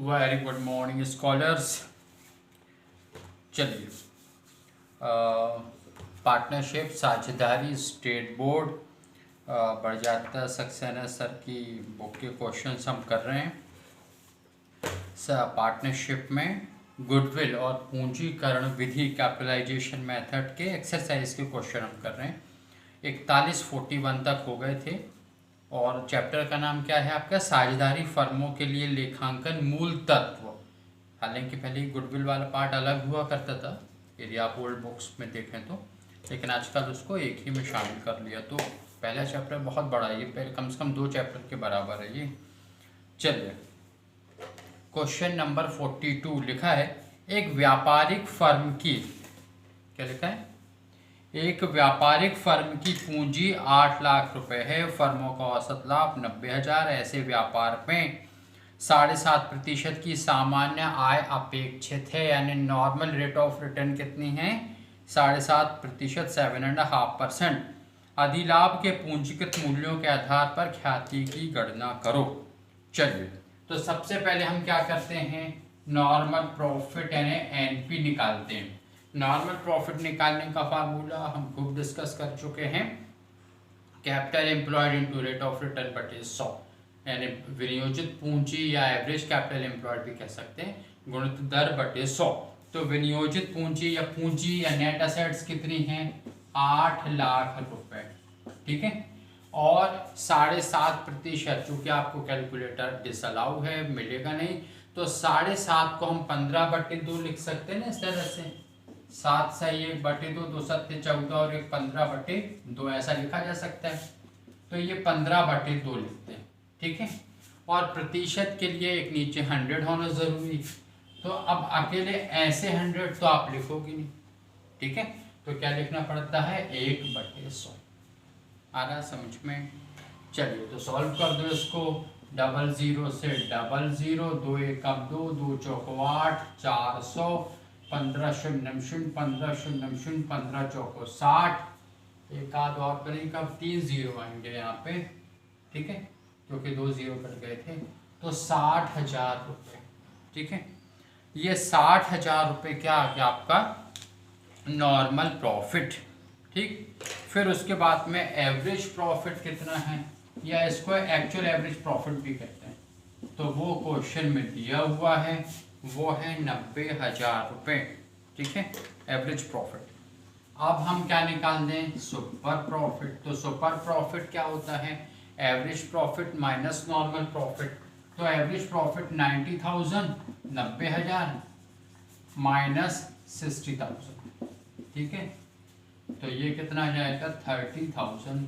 Very good morning scholars. चलिए, partnership साझेदारी state board Barjatya Saxena sir की बुक के क्वेश्चंस हम कर रहे हैं। पार्टनरशिप में गुडविल और पूंजीकरण विधि कैपिटलाइजेशन मेथड के एक्सरसाइज के क्वेश्चन हम कर रहे हैं। 41-41 तक हो गए थे और चैप्टर का नाम क्या है आपका? साझेदारी फर्मों के लिए लेखांकन मूल तत्व। हालांकि पहले गुडविल वाला पार्ट अलग हुआ करता था यदि आप ओल्ड बुक्स में देखें तो, लेकिन आजकल उसको एक ही में शामिल कर लिया। तो पहला चैप्टर बहुत बड़ा है, ये पहले कम से कम 2 चैप्टर के बराबर है ये। चलिए, क्वेश्चन नंबर 42 लिखा है, एक व्यापारिक फर्म की, क्या लिखा है? एक व्यापारिक फर्म की पूंजी 8 लाख रुपए है, फर्मों का औसत लाभ 90,000। ऐसे व्यापार में 7.5% की सामान्य आय अपेक्षित है, यानी नॉर्मल रेट ऑफ रिटर्न कितनी है? 7.5%, 7.5%। अधिलाभ के पूंजीगत मूल्यों के आधार पर ख्याति की गणना करो। चलिए, तो सबसे पहले हम क्या करते हैं? नॉर्मल प्रॉफिट यानी एनपी निकालते हैं। नॉर्मल प्रॉफिट निकालने का फार्मूला हम खूब डिस्कस कर चुके हैं, capital employed into rate of return बटे 100, यानी विनियोजित पूंजी या एवरेज कैपिटल एम्प्लॉयड भी कह सकते हैं, गुणित दर बटे 100। तो विनियोजित पूंजी या नेट असेट्स कितनी है? 8 लाख रुपए, ठीक है। और 7.5%, चूंकि आपको कैलकुलेटर डिसअलाउ है, मिलेगा नहीं, तो 7.5 को हम 15/2 लिख सकते हैं ना इस तरह से। 7 सही 1/2, 2 सत्ते 14 और 1 15/2, ऐसा लिखा जा सकता है। तो ये 15/2 लिखते हैं, ठीक है। और प्रतिशत के लिए एक नीचे 100 होना जरूरी। तो अब अकेले ऐसे 100 तो आप लिखोगे नहीं, ठीक है। तो क्या लिखना पड़ता है? 1/100। आ रहा समझ में? चलिए, तो सॉल्व कर दो इसको। 00 से 00, 2 1 2, 2 चौक 8, 400, 15 0 0, 15 0 0, 15 चौक 60। एक आध और करेंगे, कब 3 0 आएंगे यहाँ पे, ठीक है, क्योंकि 2 0 कट गए थे। तो 60,000 रुपये, ठीक है। ये 60,000 रुपये क्या आ गया आपका? नॉर्मल प्रॉफिट, ठीक। फिर उसके बाद में एवरेज प्रॉफिट कितना है, या इसको एक्चुअल एवरेज प्रॉफिट भी कहते हैं। तो वो क्वेश्चन में दिया हुआ है, वो है 90,000 रुपये, ठीक है, एवरेज प्रॉफिट। अब हम क्या निकाल दें? Super profit. तो सुपर प्रॉफिट क्या होता है? Average profit minus normal profit. तो एवरेज प्रॉफिट 90,000, 90,000 माइनस 60,000, ठीक है। तो ये कितना आ जाएगा? 30,000,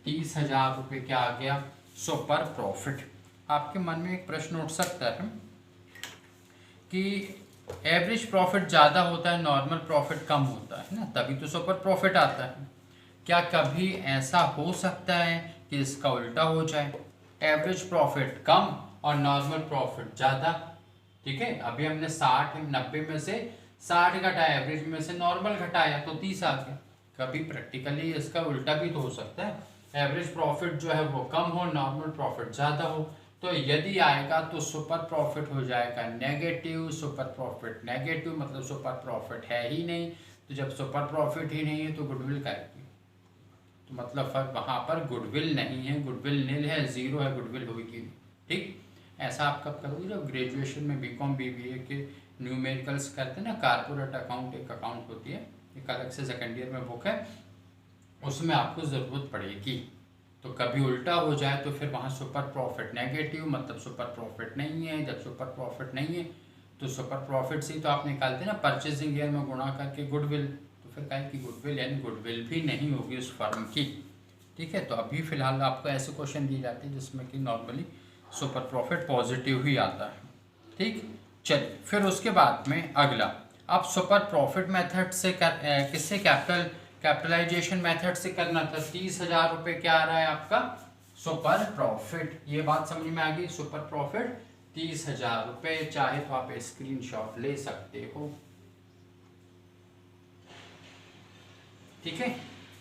30,000 रुपये क्या आ गया? Super profit. आपके मन में एक प्रश्न उठ सकता है कि एवरेज प्रॉफिट ज़्यादा होता है, नॉर्मल प्रॉफिट कम होता है ना, तभी तो सुपर प्रॉफिट आता है। क्या कभी ऐसा हो सकता है कि इसका उल्टा हो जाए, एवरेज प्रॉफिट कम और नॉर्मल प्रॉफिट ज़्यादा? ठीक है, अभी हमने 90 में से 60 घटाया, एवरेज में से नॉर्मल घटाया, तो 30 आ गया। कभी प्रैक्टिकली इसका उल्टा भी तो हो सकता है, एवरेज प्रॉफिट जो है वो कम हो, नॉर्मल प्रॉफिट ज़्यादा हो। तो यदि आएगा तो सुपर प्रॉफिट हो जाएगा नेगेटिव, सुपर प्रॉफिट नेगेटिव मतलब सुपर प्रॉफिट है ही नहीं। तो जब सुपर प्रॉफिट ही नहीं है तो गुडविल का है, तो मतलब वहाँ पर गुडविल नहीं है, गुडविल नील है, जीरो है, गुडविल होगी नहीं, ठीक। ऐसा आप कब करोगे? जब ग्रेजुएशन में बीकॉम बीबीए के न्यूमेरिकल्स करते हैं ना, कारपोरेट अकाउंट एक अकाउंट होती है, एक अलग से सेकेंड ईयर में बुक है, उसमें आपको ज़रूरत पड़ेगी। तो कभी उल्टा हो जाए तो फिर वहाँ सुपर प्रॉफिट नेगेटिव मतलब सुपर प्रॉफिट नहीं है। जब सुपर प्रॉफिट नहीं है तो सुपर प्रॉफिट से तो आप निकालते ना परचेजिंग ईयर में गुणा करके गुडविल, तो फिर कहें कि गुडविल यानी गुडविल भी नहीं होगी उस फर्म की, ठीक है। तो अभी फिलहाल आपको ऐसे क्वेश्चन दिए जाते हैं जिसमें कि नॉर्मली सुपर प्रॉफिट पॉजिटिव ही आता है, ठीक। चलिए, फिर उसके बाद में अगला, अब सुपर प्रॉफिट मेथड से किससे कैपिटलाइजेशन मेथड से करना था। 30,000 रुपये क्या आ रहा है आपका? Super profit. ये बात समझ में आ गई? सुपर प्रॉफिट 30,000 रुपये। चाहे तो आप स्क्रीनशॉट ले सकते हो, ठीक है।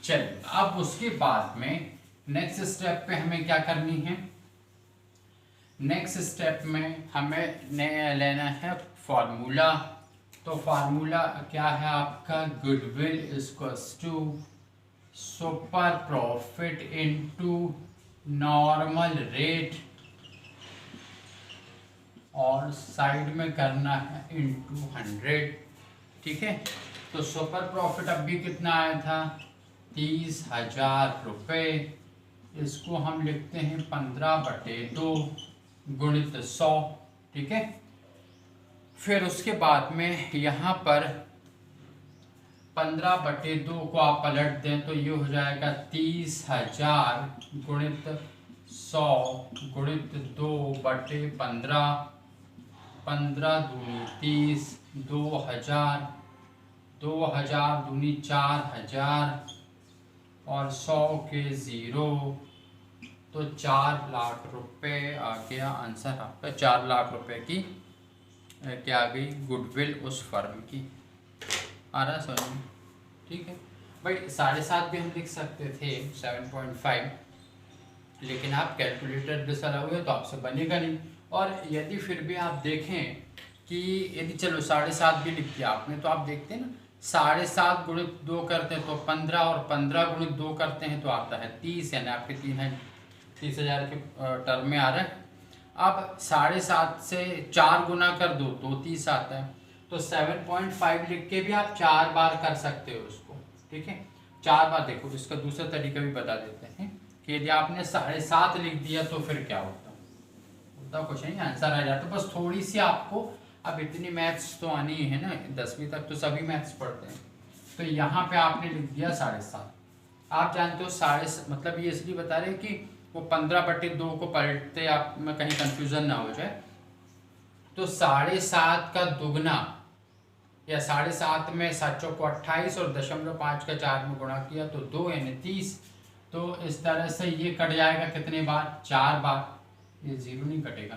चलिए, अब उसके बाद में नेक्स्ट स्टेप पे हमें क्या करनी है? नेक्स्ट स्टेप में हमें लेना है फॉर्मूला। तो फार्मूला क्या है आपका, goodwill equals to super profit into normal rate, और साइड में करना है इनटू 100। ठीक है, तो सुपर प्रॉफिट अभी कितना आया था, 30,000 रुपये। इसको हम लिखते हैं 15/2 गुणित 100। ठीक है, फिर उसके बाद में यहाँ पर 15/2 को आप पलट दें तो ये हो जाएगा 30,000 गुणित 100 गुणित 2/15। 15 दूनी 30, 2,000, 2,000 दूनी 4,000 और 100 के 0, तो 4 लाख रुपए आ गया आंसर आपका। 4 लाख रुपए की क्या आ गई गुडविल उस फर्म की। आ रहा समझ में? ठीक है भाई, 7.5 भी हम लिख सकते थे 7.5, लेकिन आप कैलकुलेटर भी चला हुए तो आपसे बनेगा नहीं। और यदि फिर भी आप देखें कि यदि चलो 7.5 भी लिख दिया आपने, तो आप देखते हैं ना 7.5 गुणित 2 करते हैं तो 15, और 15 गुणित 2 करते हैं तो आता है 30, यानी आपके 30,000 के टर्म में आ रहा है। अब 7.5 से 4 गुना कर दो तो 30 आता है, तो 7.5 लिख के भी आप 4 बार कर सकते हो उसको। ठीक है, 4 बार। देखो इसका दूसरा तरीका भी बता देते हैं कि यदि आपने 7.5 लिख दिया तो फिर क्या होता कुछ नहीं, आंसर आ जाता। बस थोड़ी सी आपको, अब इतनी मैथ्स तो आनी है ना, 10वीं तक तो सभी मैथ्स पढ़ते हैं। तो यहाँ पे आपने लिख दिया 7.5। आप जानते हो मतलब ये इसलिए बता रहे हैं कि वो 15/2 को पलटते आप में कहीं कंफ्यूजन ना हो जाए। तो 7.5 का दुगना, या 7.5 में 7 को 28 और 0.5 का 4 में गुणा किया तो 2 यानी 30। तो इस तरह से ये कट जाएगा कितने बार, 4 बार। ये 0 नहीं कटेगा,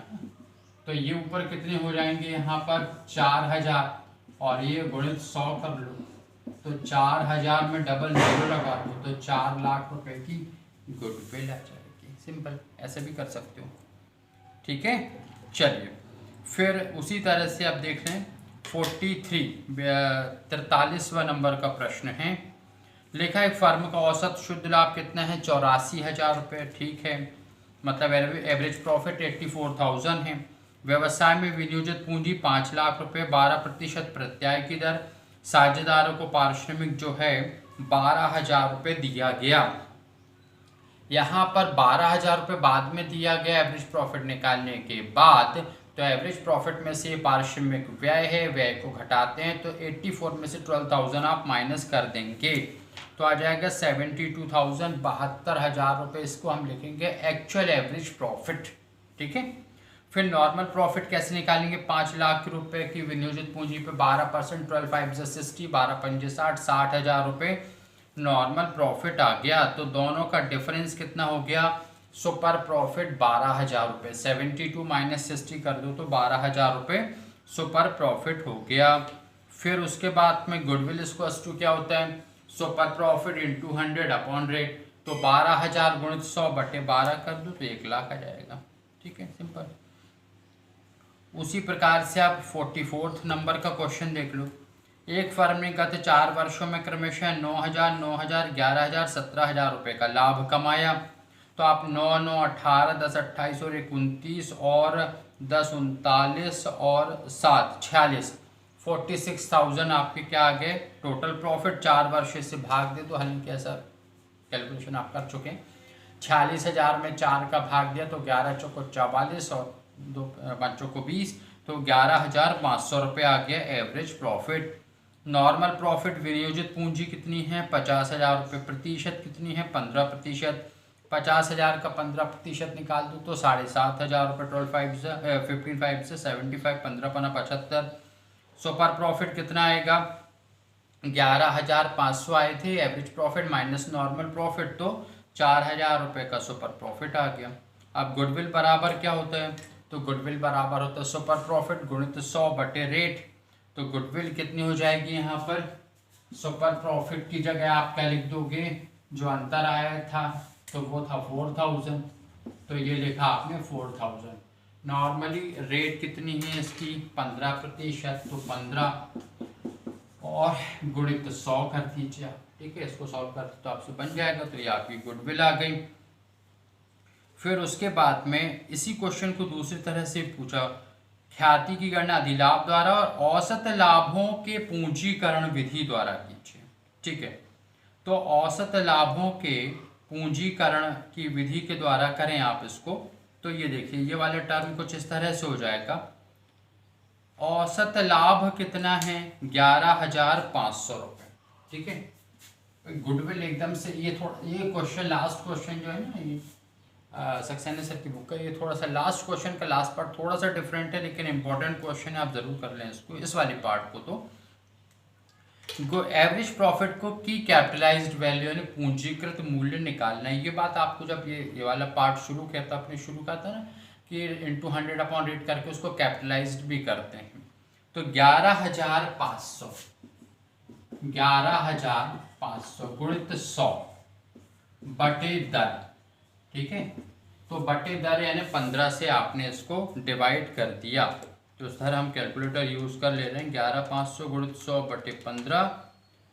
तो ये ऊपर कितने हो जाएंगे यहाँ पर 4,000, और ये गुणित 100 कर लो, तो 4,000 में डबल 0 लगा दो तो 4 लाख रुपए की गुडविल आ जाएगी। सिंपल, ऐसे भी कर सकते हो। ठीक है, चलिए फिर उसी तरह से आप देख लें 43वां नंबर का प्रश्न है। लिखा है फर्म का औसत शुद्ध लाभ कितना है, 84,000 रुपये। ठीक है, मतलब एवरेज प्रॉफिट 84,000 है। व्यवसाय में विनियोजित पूंजी 5 लाख रुपये, 12% प्रत्याय की दर, साझेदारों को पारिश्रमिक जो है 12,000 रुपये दिया गया। यहाँ पर 12,000 रुपये बाद में दिया गया एवरेज प्रॉफिट निकालने के बाद, तो एवरेज प्रॉफिट में से पारिश्रमिक व्यय है, व्यय को घटाते हैं तो 84 में से 12,000 आप माइनस कर देंगे तो आ जाएगा 72,000, 72,000 रुपये। इसको हम लिखेंगे एक्चुअल एवरेज प्रॉफिट। ठीक है, फिर नॉर्मल प्रॉफिट कैसे निकालेंगे, 5 लाख रुपए की विनियोजित पूंजी पे 12%, 12 5 60, 12 5 60, 60,000 रुपये नॉर्मल प्रॉफिट आ गया। तो दोनों का डिफरेंस कितना हो गया, सुपर प्रॉफिट 12,000 रुपये। 72 माइनस 60 कर दो तो 12,000 रुपये सुपर प्रॉफिट हो गया। फिर उसके बाद में गुडविल इक्वल्स टू क्या होता है, super profit into 100 upon rate. तो 12,000 गुणित 100/12 कर दो तो 1 लाख आ जाएगा। ठीक है, सिंपल। उसी प्रकार से आप 44 नंबर का क्वेश्चन देख लो। एक फर्म ने गत 4 वर्षों में क्रमशः 9,000, 9,000, 11,000, 17,000 रुपये का लाभ कमाया। तो आप 9, 9, 18, 10, 28 और 29 और 10, 39 और 7, 46, 46,000 आपके क्या आ गए टोटल प्रॉफिट। 4 वर्ष से भाग दे तो हल कैसा कैलकुलेशन आप कर चुके हैं। 46,000 में 4 का भाग दिया तो 11 चौको 44 और 2 5 को 20, तो 11,500 रुपये आ गया एवरेज प्रॉफिट। नॉर्मल प्रॉफिट विनियोजित पूंजी कितनी है, 50,000 रुपये। प्रतिशत कितनी है, 15%। 50,000 का 15% निकाल दो तो 7,500 रुपये। 12 5 से 15 5 से 75, 15 पना 75। सुपर प्रॉफिट कितना आएगा, 11,500 आए थे average profit minus normal profit, तो 4,000 रुपये का सुपर प्रॉफिट आ गया। अब गुडविल बराबर क्या होता है, तो गुडविल बराबर होता है सुपर प्रॉफिट गुणित 100/रेट। तो गुडविल कितनी हो जाएगी यहाँ पर, सुपर प्रॉफिट की जगह आप क्या लिख दोगे, जो अंतर आया था तो वो था 4,000, तो ये लिखा आपने 4,000। नॉर्मली रेट कितनी है इसकी 15%, तो 15 और गुणित 100 कर दीजिए। ठीक है, इसको सॉल्व कर तो आपसे बन जाएगा। तो ये आपकी गुडविल आ गई। फिर उसके बाद में इसी क्वेश्चन को दूसरी तरह से पूछा, ख्याति की गणना अधिलाभ द्वारा और औसत लाभों के पूंजीकरण विधि द्वारा कीजिए। ठीक है, तो औसत लाभों के पूंजीकरण की विधि के द्वारा करें आप इसको। तो ये देखिए, ये वाले टर्म कुछ इस तरह से हो जाएगा। औसत लाभ कितना है 11,500 रुपये। ठीक है, गुडविल एकदम से ये क्वेश्चन लास्ट क्वेश्चन जो है ना, ये सक्सेना सर की बुक का, ये थोड़ा सा लास्ट क्वेश्चन का लास्ट पार्ट थोड़ा सा डिफरेंट है, लेकिन इंपॉर्टेंट क्वेश्चन है, आप जरूर कर लें इसको, इस वाली पार्ट को। तो एवरेज प्रॉफिट को की कैपिटलाइज्ड वैल्यू यानी पूंजीकृत मूल्य निकालना है। ये बात आपको जब ये वाला पार्ट शुरू किया था, आपने शुरू कहा था ना कि इंटू 100/8 करके उसको कैपिटलाइज्ड भी करते हैं। तो 11,500 गुणित 100 बटे दर। ठीक है, तो बटे दर यानी 15 से आपने इसको डिवाइड कर दिया। तो इस तरह हम कैलकुलेटर यूज़ कर ले रहे हैं। 11,500 गुणित 100 बटे 15,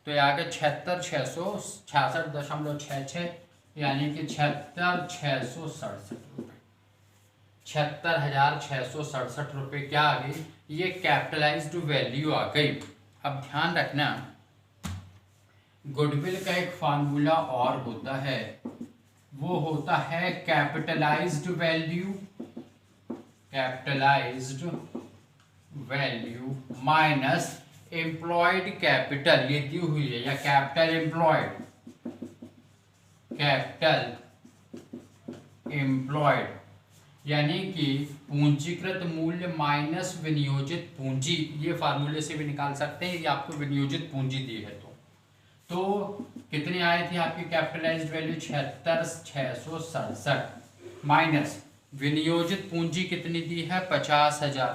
तो ये आ गया 76,666.66, यानी कि 76,667 रुपये। 76,667 रुपये क्या आ गई, ये कैपिटलाइज्ड वैल्यू आ गई। अब ध्यान रखना, गुडविल का एक फार्मूला और होता है, वो होता है capitalised value minus employed capital, ये दी हुई है, या कैपिटल एम्प्लॉयड, यानी कि पूंजीकृत मूल्य माइनस विनियोजित पूंजी। ये फार्मूले से भी निकाल सकते हैं, ये आपको विनियोजित पूंजी दी है। तो कितनी आई थी आपकी कैपिटलाइज्ड वैल्यू 76,667 माइनस विनियोजित पूंजी कितनी दी है 50,000,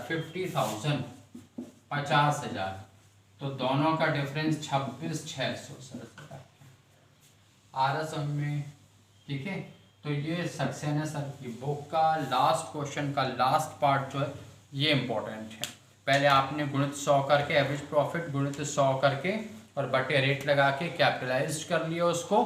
50,000। तो दोनों का डिफरेंस 26,667 आ रहा समझ में। ठीक है, तो ये सक्सेना सर की बुक का लास्ट क्वेश्चन का लास्ट पार्ट जो है ये इंपॉर्टेंट है। पहले आपने गुणित 100 करके एवरेज प्रॉफिट गुणित 100 करके और बटे रेट लगा के कैपिटलाइज्ड कर लिया उसको,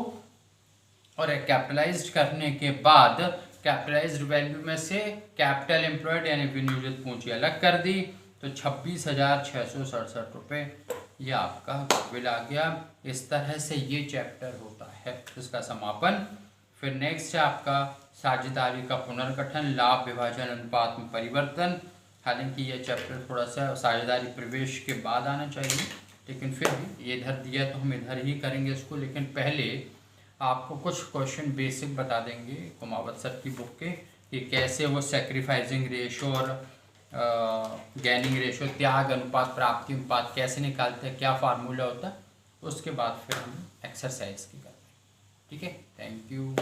और कैपिटलाइज्ड करने के बाद कैपिटलाइज्ड वैल्यू में से कैपिटल एम्प्लॉयड यानी विनियोजित पूंजी अलग कर दी। तो 26,667 रुपये ये आपका गुडविल आ गया। इस तरह से ये चैप्टर होता है, इसका समापन। फिर नेक्स्ट है आपका साझेदारी का पुनर्गठन, लाभ विभाजन अनुपात में परिवर्तन। हालांकि ये चैप्टर थोड़ा सा साझेदारी प्रवेश के बाद आना चाहिए, लेकिन फिर भी ये इधर दिया तो हम इधर ही करेंगे इसको। लेकिन पहले आपको कुछ क्वेश्चन बेसिक बता देंगे कुमावत सर की बुक के, कि कैसे वो सैक्रिफाइसिंग रेशो और गैनिंग रेशो, त्याग अनुपात, प्राप्ति अनुपात कैसे निकालते हैं, क्या फार्मूला होता है। उसके बाद फिर हम एक्सरसाइज की करते हैं। ठीक है, थैंक यू।